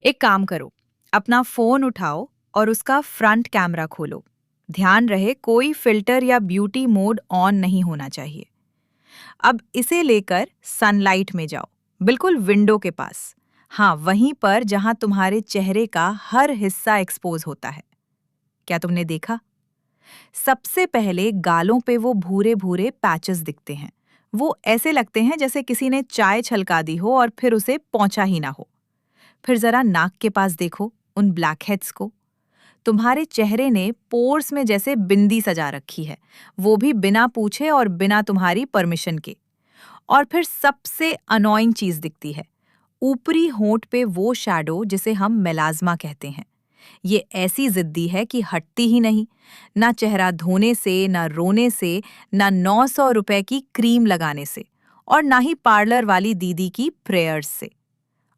एक काम करो, अपना फोन उठाओ और उसका फ्रंट कैमरा खोलो। ध्यान रहे कोई फिल्टर या ब्यूटी मोड ऑन नहीं होना चाहिए। अब इसे लेकर सनलाइट में जाओ, बिल्कुल विंडो के पास। हाँ, वहीं पर जहां तुम्हारे चेहरे का हर हिस्सा एक्सपोज होता है। क्या तुमने देखा? सबसे पहले गालों पे वो भूरे भूरे पैचेस दिखते हैं। वो ऐसे लगते हैं जैसे किसी ने चाय छलका दी हो और फिर उसे पहुंचा ही ना हो। फिर जरा नाक के पास देखो, उन ब्लैकहेड्स को। तुम्हारे चेहरे ने पोर्स में जैसे बिंदी सजा रखी है, वो भी बिना पूछे और बिना तुम्हारी परमिशन के। और फिर सबसे अनोइंग चीज दिखती है, ऊपरी होंठ पे वो शैडो जिसे हम मेलाज्मा कहते हैं। ये ऐसी जिद्दी है कि हटती ही नहीं। ना चेहरा धोने से, ना रोने से, ना 900 रुपए की क्रीम लगाने से, और ना ही पार्लर वाली दीदी की प्रेयर्स से।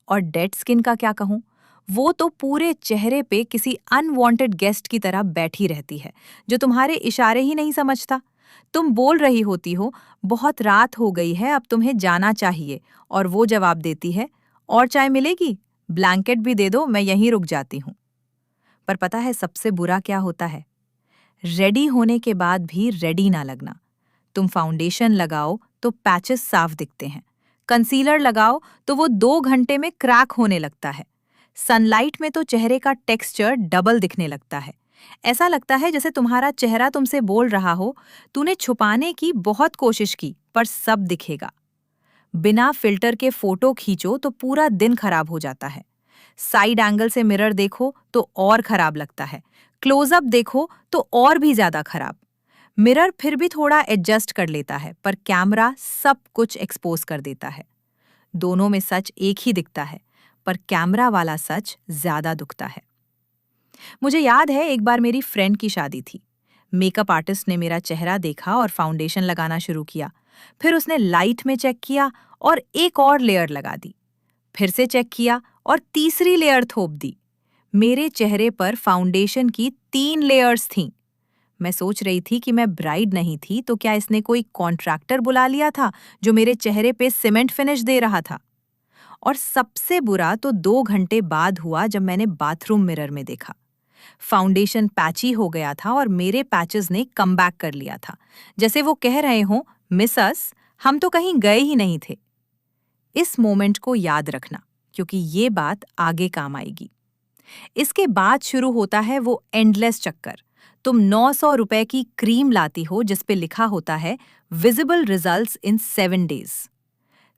और डेड स्किन का क्या कहूँ? वो तो पूरे चेहरे पे किसी अनवांटेड गेस्ट की तरह बैठी रहती है, जो तुम्हारे इशारे ही नहीं समझता। तुम बोल रही होती हो, बहुत रात हो गई है, अब तुम्हें जाना चाहिए, और वो जवाब देती है, और चाय मिलेगी? ब्लैंकेट भी दे दो, मैं यहीं रुक जाती हूँ। पर पता है सबसे बुरा क्या होता है? रेडी होने के बाद भी रेडी ना लगना। तुम फाउंडेशन लगाओ तो पैचेस साफ दिखते हैं। कंसीलर लगाओ तो वो 2 घंटे में क्रैक होने लगता है। सनलाइट में तो चेहरे का टेक्सचर डबल दिखने लगता है। ऐसा लगता है जैसे तुम्हारा चेहरा तुमसे बोल रहा हो, तूने छुपाने की बहुत कोशिश की, पर सब दिखेगा। बिना फिल्टर के फोटो खींचो तो पूरा दिन खराब हो जाता है। साइड एंगल से मिरर देखो तो और खराब लगता है। क्लोजअप देखो तो और भी ज्यादा खराब। मिरर फिर भी थोड़ा एडजस्ट कर लेता है, पर कैमरा सब कुछ एक्सपोज कर देता है। दोनों में सच एक ही दिखता है, पर कैमरा वाला सच ज्यादा दुखता है। मुझे याद है एक बार मेरी फ्रेंड की शादी थी। मेकअप आर्टिस्ट ने मेरा चेहरा देखा और फाउंडेशन लगाना शुरू किया। फिर उसने लाइट में चेक किया और एक और लेयर लगा दी। फिर से चेक किया और तीसरी लेयर थोप दी। मेरे चेहरे पर फाउंडेशन की 3 लेयर्स थीं। मैं सोच रही थी कि मैं ब्राइड नहीं थी तो क्या इसने कोई कॉन्ट्रैक्टर बुला लिया था जो मेरे चेहरे पे सीमेंट फिनिश दे रहा था। और सबसे बुरा तो 2 घंटे बाद हुआ जब मैंने बाथरूम मिरर में देखा। फाउंडेशन पैची हो गया था और मेरे पैचेस ने कमबैक कर लिया था, जैसे वो कह रहे हों, मिस अस, हम तो कहीं गए ही नहीं थे। इस मोमेंट को याद रखना, क्योंकि ये बात आगे काम आएगी। इसके बाद शुरू होता है वो एंडलेस चक्कर। तुम 900 रुपए की क्रीम लाती हो जिस पे लिखा होता है visible results in 7 days.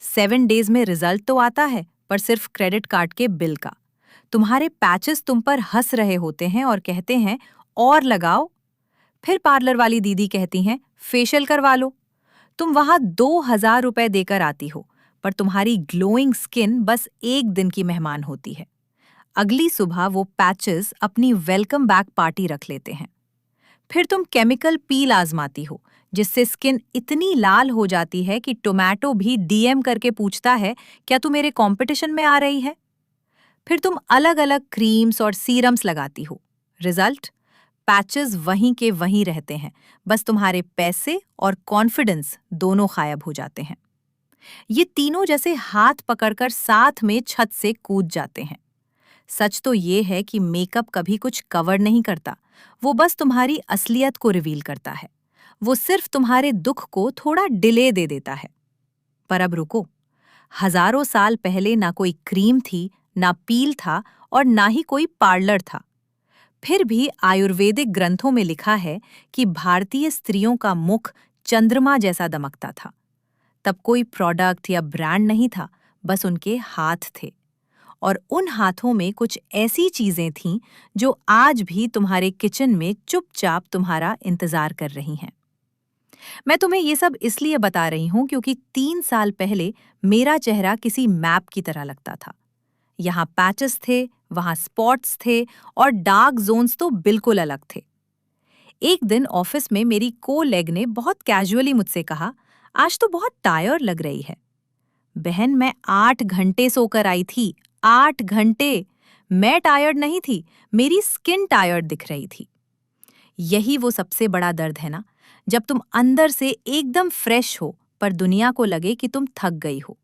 7 days में रिजल्ट तो आता है, पर सिर्फ क्रेडिट कार्ड के बिल का। तुम्हारे पैचेस तुम पर हंस रहे होते हैं और कहते हैं, और लगाओ। फिर पार्लर वाली दीदी कहती हैं, फेशियल करवा लो। तुम वहां 2,000 रुपए देकर आती हो, पर तुम्हारी ग्लोइंग स्किन बस एक दिन की मेहमान होती है। अगली सुबह वो पैचेस अपनी वेलकम बैक पार्टी रख लेते हैं। फिर तुम केमिकल पील आजमाती हो, जिससे स्किन इतनी लाल हो जाती है कि टोमेटो भी डीएम करके पूछता है, क्या तू मेरे कंपटीशन में आ रही है? फिर तुम अलग अलग क्रीम्स और सीरम्स लगाती हो। रिजल्ट? पैचेस वहीं के वहीं रहते हैं, बस तुम्हारे पैसे और कॉन्फिडेंस दोनों गायब हो जाते हैं। ये तीनों जैसे हाथ पकड़कर साथ में छत से कूद जाते हैं। सच तो ये है कि मेकअप कभी कुछ कवर नहीं करता, वो बस तुम्हारी असलियत को रिवील करता है। वो सिर्फ तुम्हारे दुख को थोड़ा डिले दे देता है। पर अब रुको, हजारों साल पहले ना कोई क्रीम थी, ना पील था, और ना ही कोई पार्लर था। फिर भी आयुर्वेदिक ग्रंथों में लिखा है कि भारतीय स्त्रियों का मुख चंद्रमा जैसा दमकता था। तब कोई प्रोडक्ट या ब्रांड नहीं था, बस उनके हाथ थे। और उन हाथों में कुछ ऐसी चीजें थीं जो आज भी तुम्हारे किचन में चुपचाप तुम्हारा इंतजार कर रही हैं। मैं तुम्हें ये सब इसलिए बता रही हूं क्योंकि 3 साल पहले मेरा चेहरा किसी मैप की तरह लगता था। यहाँ पैचेस थे, वहाँ स्पॉट्स थे, और डार्क जोन्स तो बिल्कुल अलग थे। एक दिन ऑफिस में मेरी कोलेग ने बहुत कैजुअली मुझसे कहा, आज तो बहुत टायर्ड लग रही है। बहन, मैं 8 घंटे सोकर आई थी। 8 घंटे! मैं टायर्ड नहीं थी, मेरी स्किन टायर्ड दिख रही थी। यही वो सबसे बड़ा दर्द है ना, जब तुम अंदर से एकदम फ्रेश हो, पर दुनिया को लगे कि तुम थक गई हो।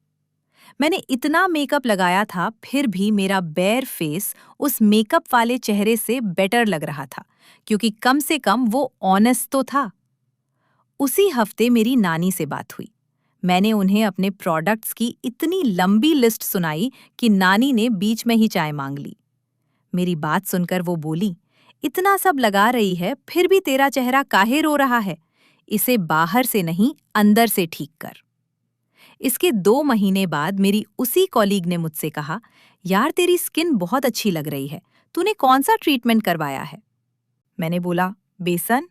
मैंने इतना मेकअप लगाया था, फिर भी मेरा बेयर फेस उस मेकअप वाले चेहरे से बेटर लग रहा था, क्योंकि कम से कम वो ऑनेस्ट तो था। उसी हफ्ते मेरी नानी से बात हुई। मैंने उन्हें अपने प्रोडक्ट्स की इतनी लंबी लिस्ट सुनाई कि नानी ने बीच में ही चाय मांग ली। मेरी बात सुनकर वो बोली, इतना सब लगा रही है, फिर भी तेरा चेहरा काहे रो रहा है? इसे बाहर से नहीं, अंदर से ठीक कर। इसके 2 महीने बाद मेरी उसी कॉलीग ने मुझसे कहा, यार तेरी स्किन बहुत अच्छी लग रही है, तूने कौन सा ट्रीटमेंट करवाया है? मैंने बोला, बेसन।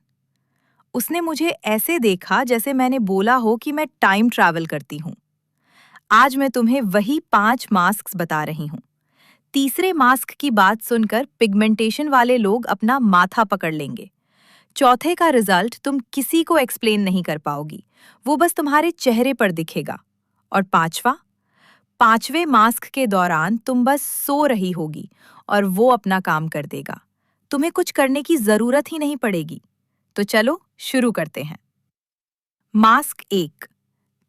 उसने मुझे ऐसे देखा जैसे मैंने बोला हो कि मैं टाइम ट्रैवल करती हूँ। आज मैं तुम्हें वही 5 मास्क बता रही हूँ। तीसरे मास्क की बात सुनकर पिगमेंटेशन वाले लोग अपना माथा पकड़ लेंगे। चौथे का रिजल्ट तुम किसी को एक्सप्लेन नहीं कर पाओगी, वो बस तुम्हारे चेहरे पर दिखेगा। और पांचवें मास्क के दौरान तुम बस सो रही होगी और वो अपना काम कर देगा। तुम्हें कुछ करने की जरूरत ही नहीं पड़ेगी। तो चलो शुरू करते हैं। मास्क 1,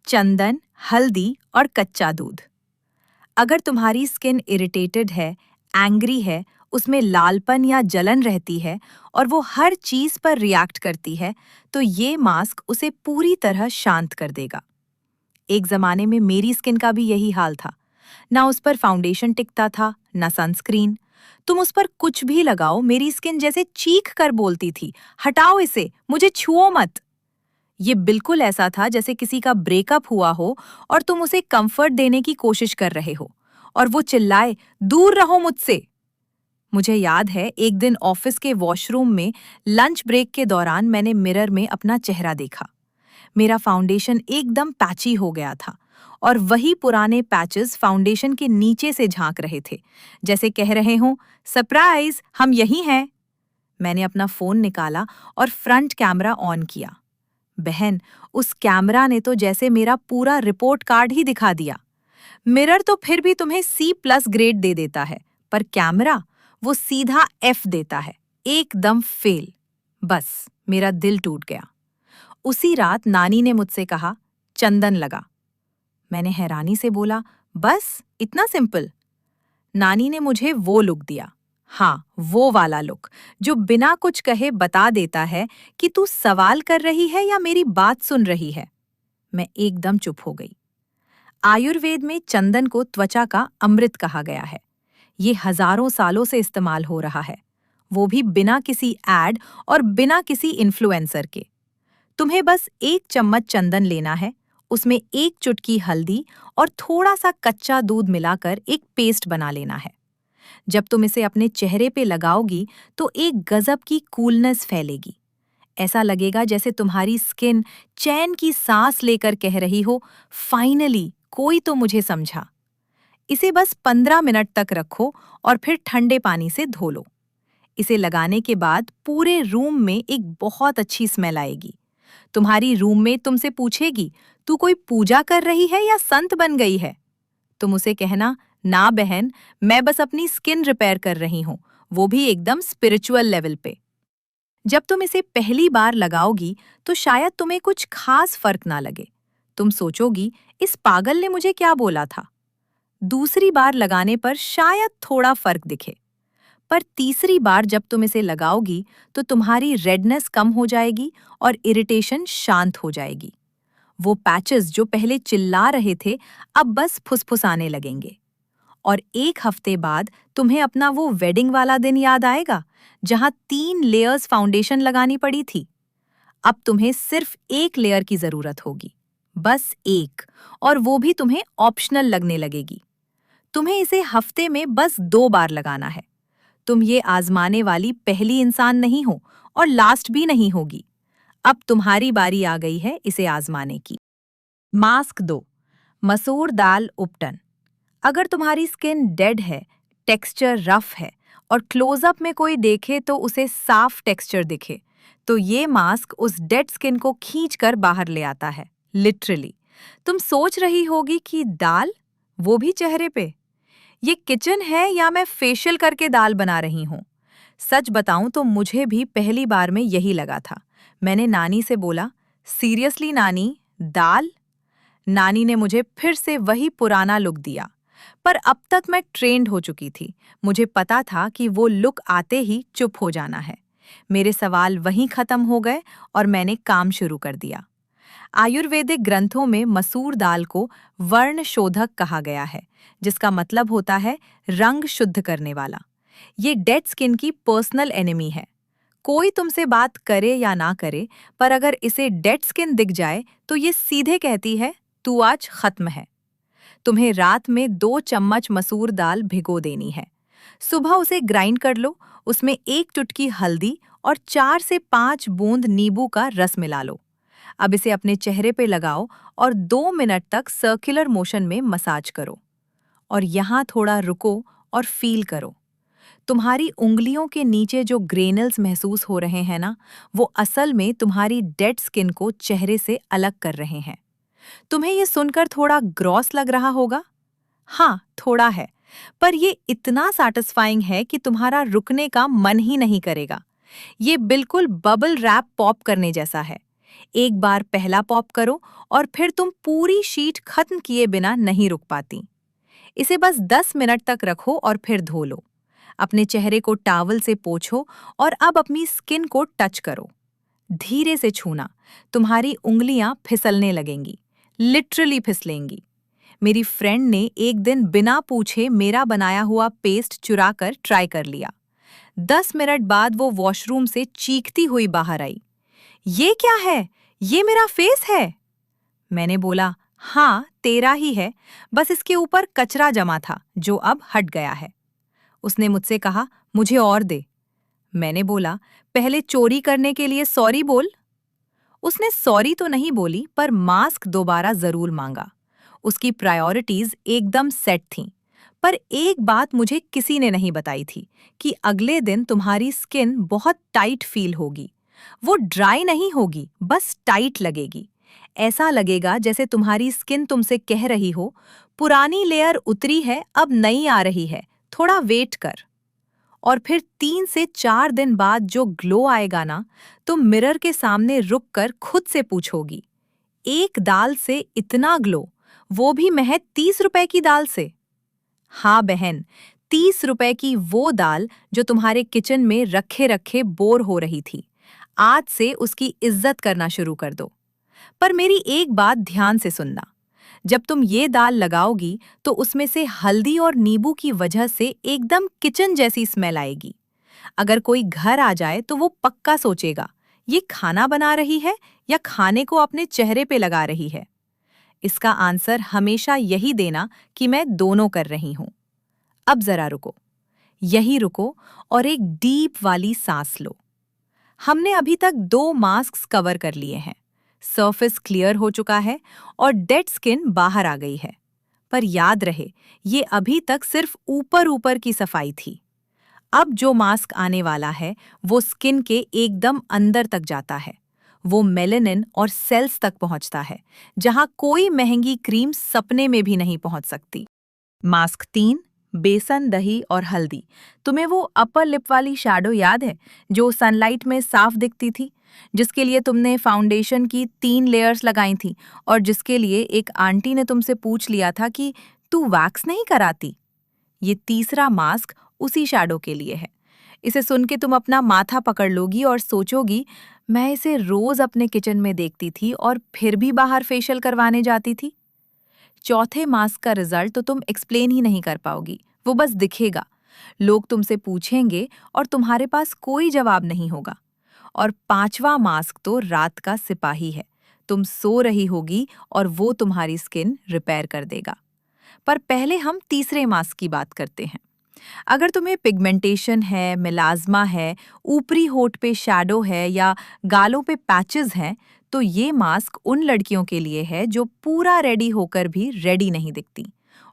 चंदन, हल्दी और कच्चा दूध। अगर तुम्हारी स्किन इरिटेटेड है, एंग्री है, उसमें लालपन या जलन रहती है और वो हर चीज पर रिएक्ट करती है, तो ये मास्क उसे पूरी तरह शांत कर देगा। एक जमाने में मेरी स्किन का भी यही हाल था। ना उस पर फाउंडेशन टिकता था, ना सनस्क्रीन। तुम उस पर कुछ भी लगाओ, मेरी स्किन जैसे चीख कर बोलती थी, हटाओ इसे, मुझे छुओ मत। ये बिल्कुल ऐसा था जैसे किसी का ब्रेकअप हुआ हो और तुम उसे कंफर्ट देने की कोशिश कर रहे हो और वो चिल्लाए, दूर रहो मुझसे। मुझे याद है, एक दिन ऑफिस के वॉशरूम में लंच ब्रेक के दौरान मैंने मिरर में अपना चेहरा देखा। मेरा फाउंडेशन एकदम पैची हो गया था और वही पुराने पैचेस फाउंडेशन के नीचे से झांक रहे थे, जैसे कह रहे हों, सरप्राइज, हम यही हैं। मैंने अपना फोन निकाला और फ्रंट कैमरा ऑन किया। बहन, उस कैमरा ने तो जैसे मेरा पूरा रिपोर्ट कार्ड ही दिखा दिया। मिरर तो फिर भी तुम्हें C+ ग्रेड दे देता है, पर कैमरा वो सीधा F देता है, एकदम फेल। बस मेरा दिल टूट गया। उसी रात नानी ने मुझसे कहा, चंदन लगा। मैंने हैरानी से बोला, बस इतना सिंपल? नानी ने मुझे वो लुक दिया। हाँ, वो वाला लुक जो बिना कुछ कहे बता देता है कि तू सवाल कर रही है या मेरी बात सुन रही है। मैं एकदम चुप हो गई। आयुर्वेद में चंदन को त्वचा का अमृत कहा गया है। ये हजारों सालों से इस्तेमाल हो रहा है, वो भी बिना किसी एड और बिना किसी इन्फ्लुएंसर के। तुम्हें बस 1 चम्मच चंदन लेना है, उसमें 1 चुटकी हल्दी और थोड़ा सा कच्चा दूध मिलाकर एक पेस्ट बना लेना है। जब तुम इसे अपने चेहरे पे लगाओगी तो एक गजब की कूलनेस फैलेगी। ऐसा लगेगा जैसे तुम्हारी स्किन चैन की सांस लेकर कह रही हो, फाइनली कोई तो मुझे समझा। इसे बस 15 मिनट तक रखो और फिर ठंडे पानी से धो लो। इसे लगाने के बाद पूरे रूम में एक बहुत अच्छी स्मेल आएगी। तुम्हारी रूममेट तुमसे पूछेगी, तू कोई पूजा कर रही है या संत बन गई है? तुम उसे कहना, ना बहन, मैं बस अपनी स्किन रिपेयर कर रही हूँ, वो भी एकदम स्पिरिचुअल लेवल पे। जब तुम इसे पहली बार लगाओगी तो शायद तुम्हें कुछ खास फर्क ना लगे। तुम सोचोगी, इस पागल ने मुझे क्या बोला था? दूसरी बार लगाने पर शायद थोड़ा फर्क दिखे, पर तीसरी बार जब तुम इसे लगाओगी तो तुम्हारी रेडनेस कम हो जाएगी और इरिटेशन शांत हो जाएगी। वो पैचेस जो पहले चिल्ला रहे थे, अब बस फुसफुसाने लगेंगे। और 1 हफ्ते बाद तुम्हें अपना वो वेडिंग वाला दिन याद आएगा, जहां 3 लेयर्स फाउंडेशन लगानी पड़ी थी। अब तुम्हें सिर्फ एक लेयर की जरूरत होगी, बस एक, और वो भी तुम्हें ऑप्शनल लगने लगेगी। तुम्हें इसे हफ्ते में बस 2 बार लगाना है। तुम ये आजमाने वाली पहली इंसान नहीं हो और लास्ट भी नहीं होगी। अब तुम्हारी बारी आ गई है इसे आजमाने की। मास्क 2, मसूर दाल उपटन। अगर तुम्हारी स्किन डेड है, टेक्सचर रफ है और क्लोजअप में कोई देखे तो उसे साफ टेक्सचर दिखे, तो ये मास्क उस डेड स्किन को खींचकर बाहर ले आता है, लिटरली। तुम सोच रही होगी कि दाल, वो भी चेहरे पे? ये किचन है या मैं फेशियल करके दाल बना रही हूँ? सच बताऊं तो मुझे भी पहली बार में यही लगा था। मैंने नानी से बोला, सीरियसली नानी, दाल? नानी ने मुझे फिर से वही पुराना लुक दिया। पर अब तक मैं ट्रेंड हो चुकी थी। मुझे पता था कि वो लुक आते ही चुप हो जाना है। मेरे सवाल वहीं खत्म हो गए और मैंने काम शुरू कर दिया। आयुर्वेदिक ग्रंथों में मसूर दाल को वर्ण शोधक कहा गया है, जिसका मतलब होता है रंग शुद्ध करने वाला। ये डेड स्किन की पर्सनल एनिमी है। कोई तुमसे बात करे या ना करे, पर अगर इसे डेड स्किन दिख जाए तो ये सीधे कहती है, तू आज खत्म है। तुम्हें रात में 2 चम्मच मसूर दाल भिगो देनी है। सुबह उसे ग्राइंड कर लो, उसमें 1 चुटकी हल्दी और 4 से 5 बूंद नींबू का रस मिला लो। अब इसे अपने चेहरे पे लगाओ और 2 मिनट तक सर्कुलर मोशन में मसाज करो। और यहाँ थोड़ा रुको और फील करो। तुम्हारी उंगलियों के नीचे जो ग्रेनल्स महसूस हो रहे हैं ना, वो असल में तुम्हारी डेड स्किन को चेहरे से अलग कर रहे हैं। तुम्हें ये सुनकर थोड़ा ग्रॉस लग रहा होगा? हाँ, थोड़ा है, पर ये इतना सैटिस्फाइंग है कि तुम्हारा रुकने का मन ही नहीं करेगा। ये बिल्कुल बबल रैप पॉप करने जैसा है। एक बार पहला पॉप करो और फिर तुम पूरी शीट खत्म किए बिना नहीं रुक पाती। इसे बस 10 मिनट तक रखो और फिर धो लो। अपने चेहरे को टॉवल से पोंछो और अब अपनी स्किन को टच करो। धीरे से छूना, तुम्हारी उंगलियां फिसलने लगेंगी, लिटरली फिसलेंगी। मेरी फ्रेंड ने एक दिन बिना पूछे मेरा बनाया हुआ पेस्ट चुराकर ट्राई कर लिया। 10 मिनट बाद वो वॉशरूम से चीखती हुई बाहर आई। ये क्या है? ये मेरा फेस है। मैंने बोला, हाँ, तेरा ही है, बस इसके ऊपर कचरा जमा था जो अब हट गया है। उसने मुझसे कहा, मुझे और दे। मैंने बोला, पहले चोरी करने के लिए सॉरी बोल। उसने सॉरी तो नहीं बोली, पर मास्क दोबारा जरूर मांगा। उसकी प्रायोरिटीज एकदम सेट थीं। पर एक बात मुझे किसी ने नहीं बताई थी कि अगले दिन तुम्हारी स्किन बहुत टाइट फील होगी। वो ड्राई नहीं होगी, बस टाइट लगेगी। ऐसा लगेगा जैसे तुम्हारी स्किन तुमसे कह रही हो, पुरानी लेयर उतरी है, अब नई आ रही है, थोड़ा वेट कर। और फिर 3 से 4 दिन बाद जो ग्लो आएगा ना, तुम मिरर के सामने रुककर खुद से पूछोगी, एक दाल से इतना ग्लो, वो भी महज 30 रुपए की दाल से। हाँ बहन, 30 रुपए की वो दाल जो तुम्हारे किचन में रखे रखे बोर हो रही थी। आज से उसकी इज्जत करना शुरू कर दो। पर मेरी एक बात ध्यान से सुनना। जब तुम ये दाल लगाओगी तो उसमें से हल्दी और नींबू की वजह से एकदम किचन जैसी स्मेल आएगी। अगर कोई घर आ जाए तो वो पक्का सोचेगा, ये खाना बना रही है या खाने को अपने चेहरे पे लगा रही है। इसका आंसर हमेशा यही देना कि मैं दोनों कर रही हूं। अब जरा रुको, यही रुको और एक डीप वाली सांस लो। हमने अभी तक 2 मास्क कवर कर लिए हैं। सरफेस क्लियर हो चुका है और डेड स्किन बाहर आ गई है। पर याद रहे, ये अभी तक सिर्फ ऊपर ऊपर की सफाई थी। अब जो मास्क आने वाला है, वो स्किन के एकदम अंदर तक जाता है। वो मेलेनिन और सेल्स तक पहुंचता है, जहां कोई महंगी क्रीम सपने में भी नहीं पहुंच सकती। मास्क 3, बेसन, दही और हल्दी। तुम्हें वो अपर लिप वाली शैडो याद है जो सनलाइट में साफ दिखती थी, जिसके लिए तुमने फाउंडेशन की 3 लेयर्स लगाई थी और जिसके लिए एक आंटी ने तुमसे पूछ लिया था कि तू वैक्स नहीं कराती? ये तीसरा मास्क उसी शैडो के लिए है। इसे सुन के तुम अपना माथा पकड़ लोगी और सोचोगी, मैं इसे रोज अपने किचन में देखती थी और फिर भी बाहर फेशियल करवाने जाती थी। चौथे मास्क का रिजल्ट तो तुम एक्सप्लेन ही नहीं कर पाओगी, वो बस दिखेगा। लोग तुमसे पूछेंगे और तुम्हारे पास कोई जवाब नहीं होगा। और पांचवा मास्क तो रात का सिपाही है। तुम सो रही होगी और वो तुम्हारी स्किन रिपेयर कर देगा। पर पहले हम तीसरे मास्क की बात करते हैं। अगर तुम्हें पिगमेंटेशन है, मेलाज्मा है, ऊपरी होठ पे शैडो है या गालों पे पैचेस हैं, तो ये मास्क उन लड़कियों के लिए है जो पूरा रेडी होकर भी रेडी नहीं दिखती।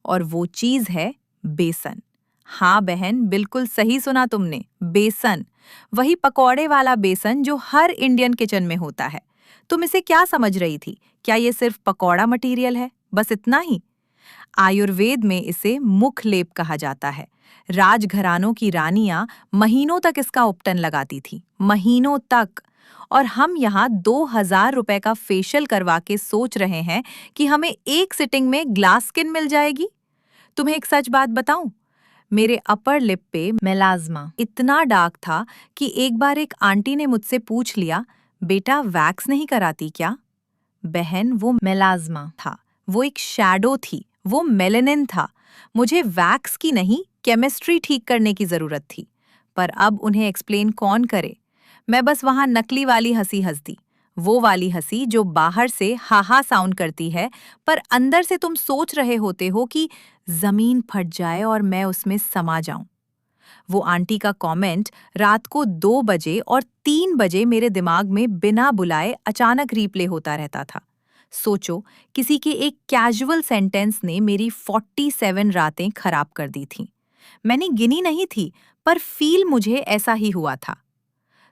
और वो चीज़ है बेसन। हाँ बहन, बिल्कुल सही सुना तुमने, बेसन। वही पकौड़े वाला बेसन जो हर इंडियन किचन में होता है। तुम इसे क्या समझ रही थी? क्या ये सिर्फ पकौड़ा मटेरियल है, बस इतना ही? आयुर्वेद में इसे मुख लेप कहा जाता है। राजघरानों की रानियां महीनों तक इसका उपटन लगाती थी, महीनों तक। और हम यहाँ 2,000 रुपए का फेशियल करवा के सोच रहे हैं कि हमें एक सिटिंग में ग्लास स्किन मिल जाएगी। तुम्हें एक सच बात बताऊं, मेरे अपर लिप पे मेलाज्मा इतना डार्क था कि एक बार एक आंटी ने मुझसे पूछ लिया, बेटा वैक्स नहीं कराती क्या? बहन, वो मेलाज्मा था, वो एक शैडो थी, वो मेलेनिन था। मुझे वैक्स की नहीं, केमिस्ट्री ठीक करने की जरूरत थी। पर अब उन्हें एक्सप्लेन कौन करे? मैं बस वहां नकली वाली हंसी हंस दी, वो वाली हंसी जो बाहर से हाहा साउंड करती है, पर अंदर से तुम सोच रहे होते हो कि जमीन फट जाए और मैं उसमें समा जाऊं। वो आंटी का कमेंट रात को 2 बजे और 3 बजे मेरे दिमाग में बिना बुलाए अचानक रीप्ले होता रहता था। सोचो, किसी के एक कैजुअल सेंटेंस ने मेरी 47 रातें खराब कर दी थीं। मैंने गिनी नहीं थी, पर फील मुझे ऐसा ही हुआ था।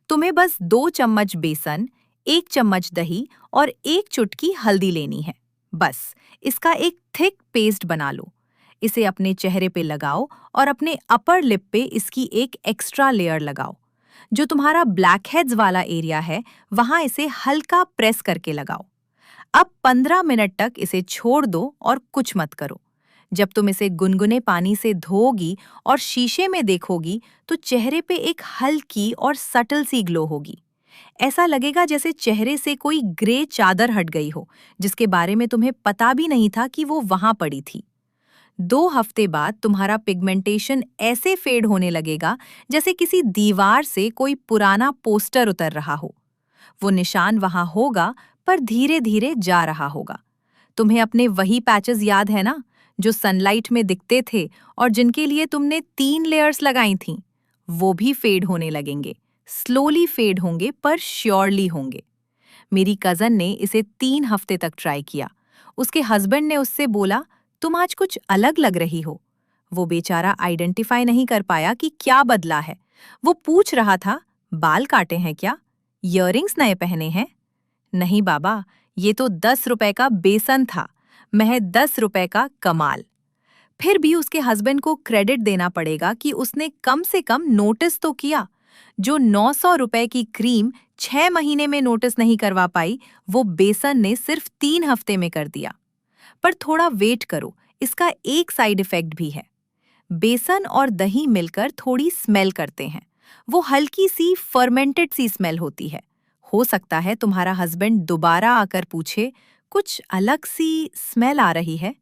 तुम्हें बस 2 चम्मच बेसन, 1 चम्मच दही और 1 चुटकी हल्दी लेनी है। बस इसका एक थिक पेस्ट बना लो। इसे अपने चेहरे पे लगाओ और अपने अपर लिप पे इसकी एक एक्स्ट्रा लेयर लगाओ। जो तुम्हारा ब्लैक हेड्स वाला एरिया है, वहां इसे हल्का प्रेस करके लगाओ। अब 15 मिनट तक इसे छोड़ दो और कुछ मत करो। जब तुम इसे गुनगुने पानी से धोओगी और शीशे में देखोगी, तो चेहरे पे एक हल्की और सटल सी ग्लो होगी। ऐसा लगेगा जैसे चेहरे से कोई ग्रे चादर हट गई हो, जिसके बारे में तुम्हें पता भी नहीं था कि वो वहां पड़ी थी। 2 हफ्ते बाद तुम्हारा पिगमेंटेशन ऐसे फेड होने लगेगा जैसे किसी दीवार से कोई पुराना पोस्टर उतर रहा हो। वो निशान वहां होगा, पर धीरे धीरे जा रहा होगा। तुम्हें अपने वही पैचेस याद है ना, जो सनलाइट में दिखते थे और जिनके लिए तुमने 3 लेयर्स लगाई थीं? वो भी फेड होने लगेंगे। स्लोली फेड होंगे, पर श्योरली होंगे। मेरी कजन ने इसे 3 हफ्ते तक ट्राई किया। उसके हस्बैंड ने उससे बोला, तुम आज कुछ अलग लग रही हो। वो बेचारा आइडेंटिफाई नहीं कर पाया कि क्या बदला है। वो पूछ रहा था, बाल काटे हैं क्या? इयररिंग्स नए पहने हैं? नहीं बाबा, ये तो 10 रुपए का बेसन था, महज 10 रुपए का कमाल। फिर भी उसके हस्बैंड को क्रेडिट देना पड़ेगा कि उसने कम से कम नोटिस तो किया। जो 900 रुपए की क्रीम 6 महीने में नोटिस नहीं करवा पाई, वो बेसन ने सिर्फ 3 हफ्ते में कर दिया। पर थोड़ा वेट करो, इसका एक साइड इफेक्ट भी है। बेसन और दही मिलकर थोड़ी स्मेल करते हैं। वो हल्की सी फर्मेंटेड सी स्मेल होती है। हो सकता है तुम्हारा हस्बैंड दोबारा आकर पूछे, कुछ अलग सी स्मेल आ रही है?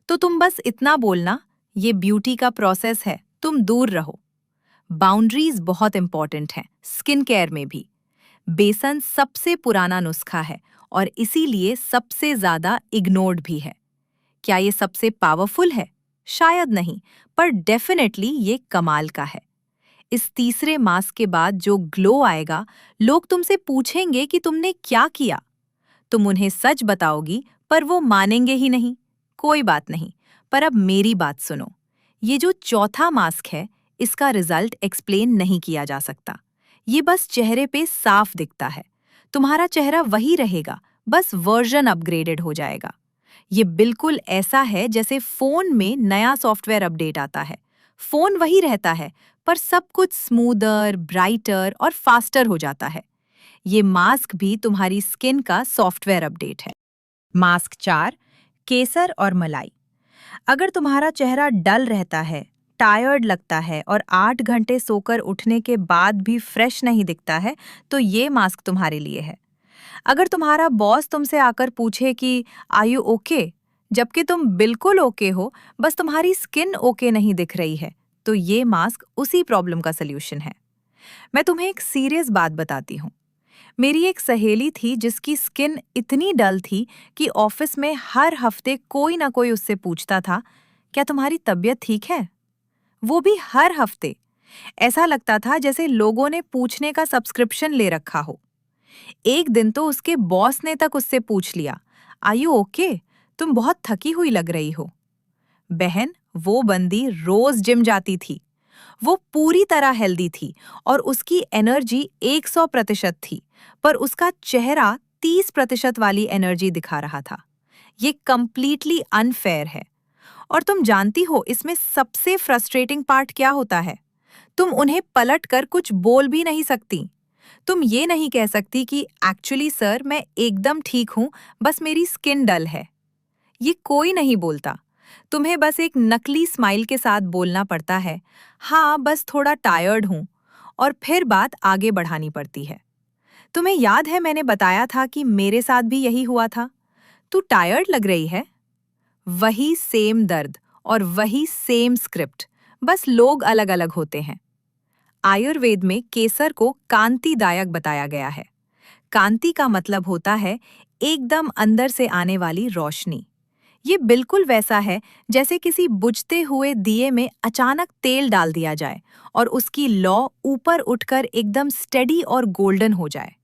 तो तुम बस इतना बोलना, ये ब्यूटी का प्रोसेस है, तुम दूर रहो। बाउंड्रीज बहुत इंपॉर्टेंट हैं, स्किन केयर में भी। बेसन सबसे पुराना नुस्खा है और इसीलिए सबसे ज्यादा इग्नोर्ड भी है। क्या ये सबसे पावरफुल है? शायद नहीं, पर डेफिनेटली ये कमाल का है। इस तीसरे मास्क के बाद जो ग्लो आएगा, लोग तुमसे पूछेंगे कि तुमने क्या किया। तुम उन्हें सच बताओगी, पर वो मानेंगे ही नहीं। कोई बात नहीं, पर अब मेरी बात सुनो। ये जो चौथा मास्क है, इसका रिजल्ट एक्सप्लेन नहीं किया जा सकता। ये बस चेहरे पे साफ दिखता है। तुम्हारा चेहरा वही रहेगा, बस वर्जन अपग्रेडेड हो जाएगा। ये बिल्कुल ऐसा है जैसे फोन में नया सॉफ्टवेयर अपडेट आता है। फोन वही रहता है, पर सब कुछ स्मूदर, ब्राइटर और फास्टर हो जाता है। ये मास्क भी तुम्हारी स्किन का सॉफ्टवेयर अपडेट है। मास्क 4, केसर और मलाई। अगर तुम्हारा चेहरा डल रहता है, टायर्ड लगता है और 8 घंटे सोकर उठने के बाद भी फ्रेश नहीं दिखता है, तो ये मास्क तुम्हारे लिए है। अगर तुम्हारा बॉस तुमसे आकर पूछे कि आर यू ओके, जबकि तुम बिल्कुल ओके हो, बस तुम्हारी स्किन ओके नहीं दिख रही है, तो ये मास्क उसी प्रॉब्लम का सल्यूशन है। मैं तुम्हें एक सीरियस बात बताती हूँ। मेरी एक सहेली थी जिसकी स्किन इतनी डल थी कि ऑफिस में हर हफ्ते कोई ना कोई उससे पूछता था, क्या तुम्हारी तबीयत ठीक है? वो भी हर हफ्ते। ऐसा लगता था जैसे लोगों ने पूछने का सब्सक्रिप्शन ले रखा हो। एक दिन तो उसके बॉस ने तक उससे पूछ लिया, आर यू ओके? तुम बहुत थकी हुई लग रही हो। बहन, वो बंदी रोज जिम जाती थी। वो पूरी तरह हेल्दी थी और उसकी एनर्जी 100% थी, पर उसका चेहरा 30% वाली एनर्जी दिखा रहा था। ये कंप्लीटली अनफेयर है। और तुम जानती हो इसमें सबसे फ्रस्ट्रेटिंग पार्ट क्या होता है? तुम उन्हें पलट कर कुछ बोल भी नहीं सकती। तुम ये नहीं कह सकती कि एक्चुअली सर मैं एकदम ठीक हूँ, बस मेरी स्किन डल है। ये कोई नहीं बोलता। तुम्हें बस एक नकली स्माइल के साथ बोलना पड़ता है, हाँ बस थोड़ा टायर्ड हूँ, और फिर बात आगे बढ़ानी पड़ती है। तुम्हें याद है मैंने बताया था कि मेरे साथ भी यही हुआ था? तू टायर्ड लग रही है। वही सेम दर्द और वही सेम स्क्रिप्ट, बस लोग अलग अलग होते हैं। आयुर्वेद में केसर को कांतिदायक बताया गया है। कांति का मतलब होता है एकदम अंदर से आने वाली रोशनी। ये बिल्कुल वैसा है जैसे किसी बुझते हुए दिए में अचानक तेल डाल दिया जाए और उसकी लौ ऊपर उठकर एकदम स्टेडी और गोल्डन हो जाए।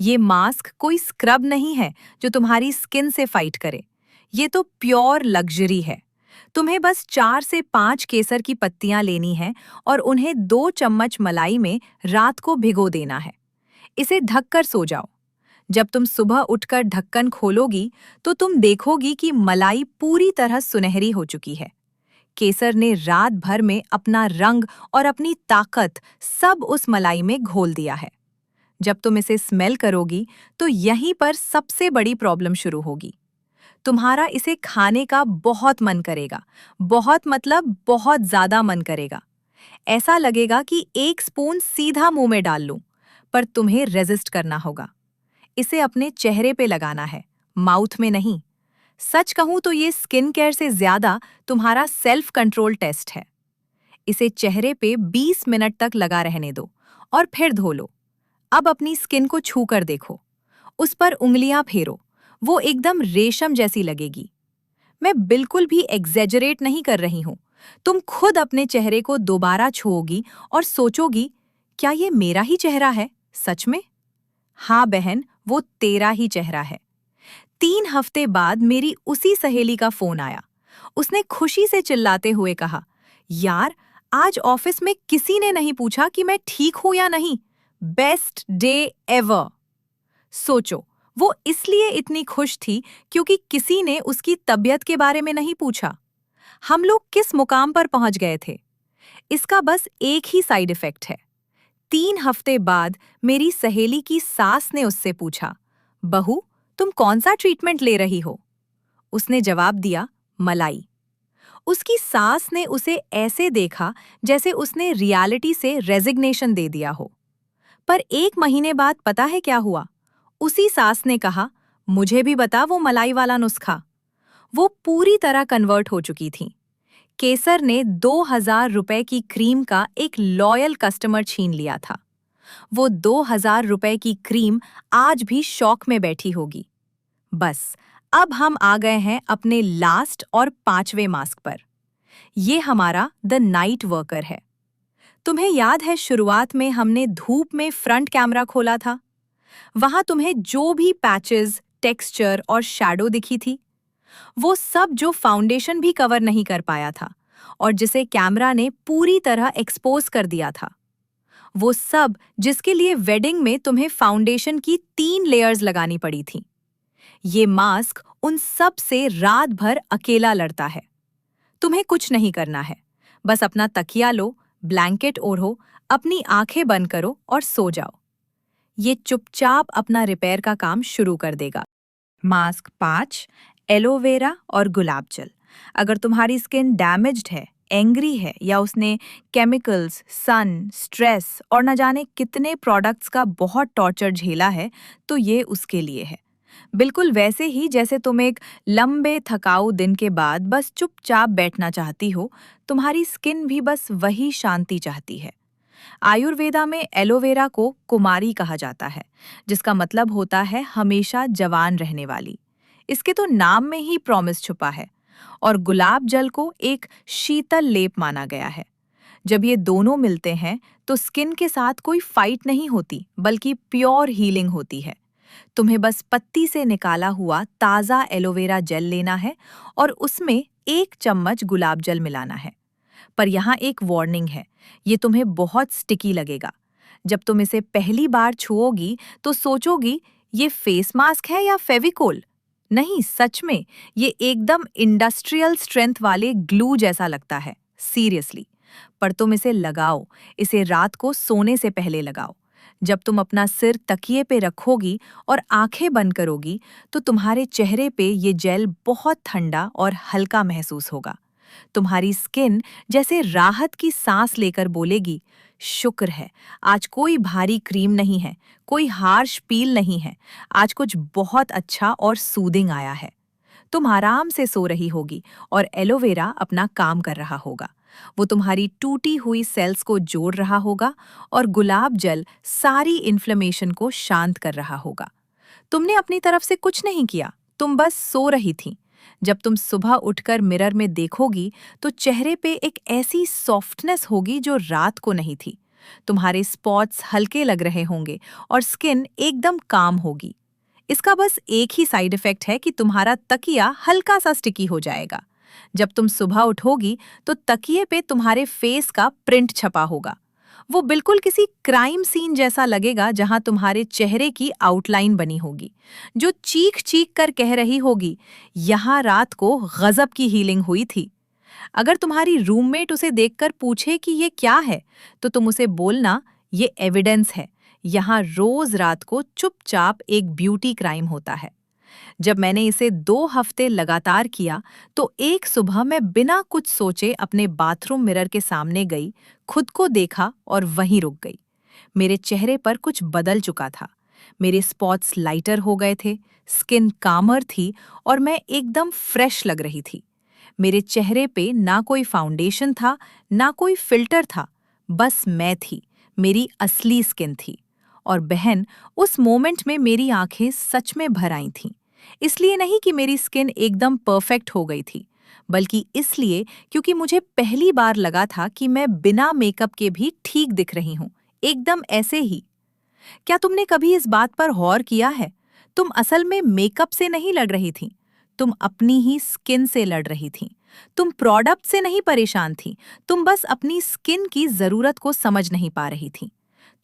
ये मास्क कोई स्क्रब नहीं है जो तुम्हारी स्किन से फाइट करे। ये तो प्योर लग्जरी है। तुम्हें बस 4 से 5 केसर की पत्तियां लेनी हैं और उन्हें 2 चम्मच मलाई में रात को भिगो देना है। इसे ढककर सो जाओ। जब तुम सुबह उठकर ढक्कन खोलोगी तो तुम देखोगी कि मलाई पूरी तरह सुनहरी हो चुकी है। केसर ने रात भर में अपना रंग और अपनी ताकत सब उस मलाई में घोल दिया है। जब तुम इसे स्मेल करोगी तो यहीं पर सबसे बड़ी प्रॉब्लम शुरू होगी। तुम्हारा इसे खाने का बहुत मन करेगा, बहुत मतलब बहुत ज्यादा मन करेगा। ऐसा लगेगा कि एक स्पून सीधा मुंह में डाल लूं, पर तुम्हें रेजिस्ट करना होगा। इसे अपने चेहरे पे लगाना है, माउथ में नहीं। सच कहूं तो ये स्किन केयर से ज्यादा तुम्हारा सेल्फ कंट्रोल टेस्ट है। इसे चेहरे पे 20 मिनट तक लगा रहने दो और फिर धो लो। अब अपनी स्किन को छू कर देखो, उस पर उंगलियां फेरो, वो एकदम रेशम जैसी लगेगी। मैं बिल्कुल भी एग्जेजरेट नहीं कर रही हूं। तुम खुद अपने चेहरे को दोबारा छुओगी और सोचोगी, क्या ये मेरा ही चेहरा है सच में? हाँ बहन, वो तेरा ही चेहरा है। 3 हफ्ते बाद मेरी उसी सहेली का फोन आया। उसने खुशी से चिल्लाते हुए कहा, यार आज ऑफिस में किसी ने नहीं पूछा कि मैं ठीक हूं या नहीं। Best day ever. सोचो, वो इसलिए इतनी खुश थी क्योंकि किसी ने उसकी तबीयत के बारे में नहीं पूछा। हम लोग किस मुकाम पर पहुंच गए थे? इसका बस एक ही साइड इफेक्ट है। 3 हफ्ते बाद मेरी सहेली की सास ने उससे पूछा, बहू तुम कौन सा ट्रीटमेंट ले रही हो? उसने जवाब दिया, मलाई। उसकी सास ने उसे ऐसे देखा जैसे उसने रियलिटी से रेजिग्नेशन दे दिया हो। पर 1 महीने बाद पता है क्या हुआ? उसी सास ने कहा, मुझे भी बता वो मलाई वाला नुस्खा। वो पूरी तरह कन्वर्ट हो चुकी थी। केसर ने 2000 रुपए की क्रीम का एक लॉयल कस्टमर छीन लिया था। वो 2000 रुपए की क्रीम आज भी शौक में बैठी होगी। बस, अब हम आ गए हैं अपने लास्ट और 5वें मास्क पर। ये हमारा द नाइट वर्कर है। तुम्हें याद है शुरुआत में हमने धूप में फ्रंट कैमरा खोला था? वहां तुम्हें जो भी पैचेस, टेक्सचर और शैडो दिखी थी, वो सब जो फाउंडेशन भी कवर नहीं कर पाया था और जिसे कैमरा ने पूरी तरह एक्सपोज कर दिया था, वो सब जिसके लिए वेडिंग में तुम्हें फाउंडेशन की 3 लेयर्स लगानी पड़ी थी। ये मास्क उन सब से रात भर अकेला लड़ता है। तुम्हें कुछ नहीं करना है, बस अपना तकिया लो, ब्लैंकेट ओढ़ो, अपनी आंखें बंद करो और सो जाओ। ये चुपचाप अपना रिपेयर का काम शुरू कर देगा। मास्क 5, एलोवेरा और गुलाब जल। अगर तुम्हारी स्किन डैमेज्ड है, एंग्री है या उसने केमिकल्स, सन, स्ट्रेस और न जाने कितने प्रोडक्ट्स का बहुत टॉर्चर झेला है, तो ये उसके लिए है। बिल्कुल वैसे ही जैसे तुम एक लंबे थकाऊ दिन के बाद बस चुपचाप बैठना चाहती हो, तुम्हारी स्किन भी बस वही शांति चाहती है। आयुर्वेदा में एलोवेरा को कुमारी कहा जाता है, जिसका मतलब होता है हमेशा जवान रहने वाली। इसके तो नाम में ही प्रॉमिस छुपा है। और गुलाब जल को एक शीतल लेप माना गया है। जब ये दोनों मिलते हैं तो स्किन के साथ कोई फाइट नहीं होती, बल्कि प्योर हीलिंग होती है। तुम्हें बस पत्ती से निकाला हुआ ताज़ा एलोवेरा जेल लेना है और उसमें 1 चम्मच गुलाब जल मिलाना है। पर यहाँ एक वार्निंग है, ये तुम्हें बहुत स्टिकी लगेगा। जब तुम इसे पहली बार छुओगी तो सोचोगी, ये फेस मास्क है या फेविकोल? नहीं, सच में ये एकदम इंडस्ट्रियल स्ट्रेंथ वाले ग्लू जैसा लगता है, सीरियसली। पर तुम इसे लगाओ, इसे रात को सोने से पहले लगाओ। जब तुम अपना सिर तकिए पे रखोगी और आंखें बंद करोगी, तो तुम्हारे चेहरे पे ये जेल बहुत ठंडा और हल्का महसूस होगा। तुम्हारी स्किन जैसे राहत की सांस लेकर बोलेगी, शुक्र है, आज कोई भारी क्रीम नहीं है, कोई हार्श पील नहीं है, आज कुछ बहुत अच्छा और सूदिंग आया है। तुम आराम से सो रही होगी और एलोवेरा अपना काम कर रहा होगा। वो तुम्हारी टूटी हुई सेल्स को जोड़ रहा होगा और गुलाब जल सारी इन्फ्लेमेशन को शांत कर रहा होगा। तुमने अपनी तरफ से कुछ नहीं किया, तुम बस सो रही थी। जब तुम सुबह उठकर मिरर में देखोगी, तो चेहरे पे एक ऐसी सॉफ्टनेस होगी जो रात को नहीं थी। तुम्हारे स्पॉट्स हल्के लग रहे होंगे और स्किन एकदम काम होगी। इसका बस एक ही साइड इफेक्ट है कि तुम्हारा तकिया हल्का सा स्टिकी हो जाएगा। जब तुम सुबह उठोगी, तो तकिए पे तुम्हारे फेस का प्रिंट छपा होगा। वो बिल्कुल किसी क्राइम सीन जैसा लगेगा, जहां तुम्हारे चेहरे की आउटलाइन बनी होगी, जो चीख चीख कर कह रही होगी, यहाँ रात को गजब की हीलिंग हुई थी। अगर तुम्हारी रूममेट उसे देखकर पूछे कि ये क्या है, तो तुम उसे बोलना, ये एविडेंस है, यहाँ रोज रात को चुपचाप एक ब्यूटी क्राइम होता है। जब मैंने इसे 2 हफ्ते लगातार किया, तो एक सुबह मैं बिना कुछ सोचे अपने बाथरूम मिरर के सामने गई, खुद को देखा और वहीं रुक गई। मेरे चेहरे पर कुछ बदल चुका था। मेरे स्पॉट्स लाइटर हो गए थे, स्किन कामर थी और मैं एकदम फ्रेश लग रही थी। मेरे चेहरे पे ना कोई फाउंडेशन था, ना कोई फिल्टर था, बस मैं थी, मेरी असली स्किन थी। और बहन, उस मोमेंट में मेरी आंखें सच में भर आई थीं। इसलिए नहीं कि मेरी स्किन एकदम परफेक्ट हो गई थी, बल्कि इसलिए क्योंकि मुझे पहली बार लगा था कि मैं बिना मेकअप के भी ठीक दिख रही हूँ, एकदम ऐसे ही। क्या तुमने कभी इस बात पर गौर किया है? तुम असल में मेकअप से नहीं लड़ रही थीं, तुम अपनी ही स्किन से लड़ रही थीं। तुम प्रोडक्ट से नहीं परेशान थीं, तुम बस अपनी स्किन की जरूरत को समझ नहीं पा रही थीं।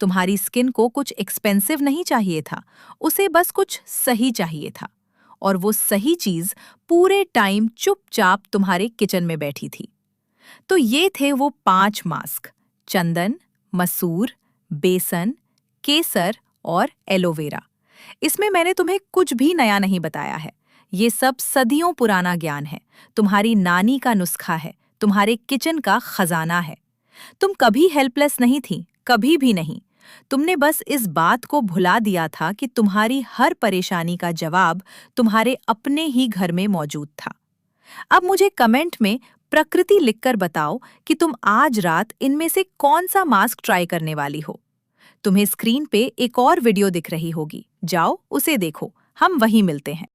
तुम्हारी स्किन को कुछ एक्सपेंसिव नहीं चाहिए था, उसे बस कुछ सही चाहिए था। और वो सही चीज पूरे टाइम चुपचाप तुम्हारे किचन में बैठी थी। तो ये थे वो 5 मास्क: चंदन, मसूर, बेसन, केसर और एलोवेरा। इसमें मैंने तुम्हें कुछ भी नया नहीं बताया है। ये सब सदियों पुराना ज्ञान है, तुम्हारी नानी का नुस्खा है, तुम्हारे किचन का खजाना है। तुम कभी हेल्पलेस नहीं थी, कभी भी नहीं। तुमने बस इस बात को भुला दिया था कि तुम्हारी हर परेशानी का जवाब तुम्हारे अपने ही घर में मौजूद था। अब मुझे कमेंट में प्रकृति लिखकर बताओ कि तुम आज रात इनमें से कौन सा मास्क ट्राई करने वाली हो। तुम्हें स्क्रीन पे एक और वीडियो दिख रही होगी, जाओ उसे देखो। हम वहीं मिलते हैं।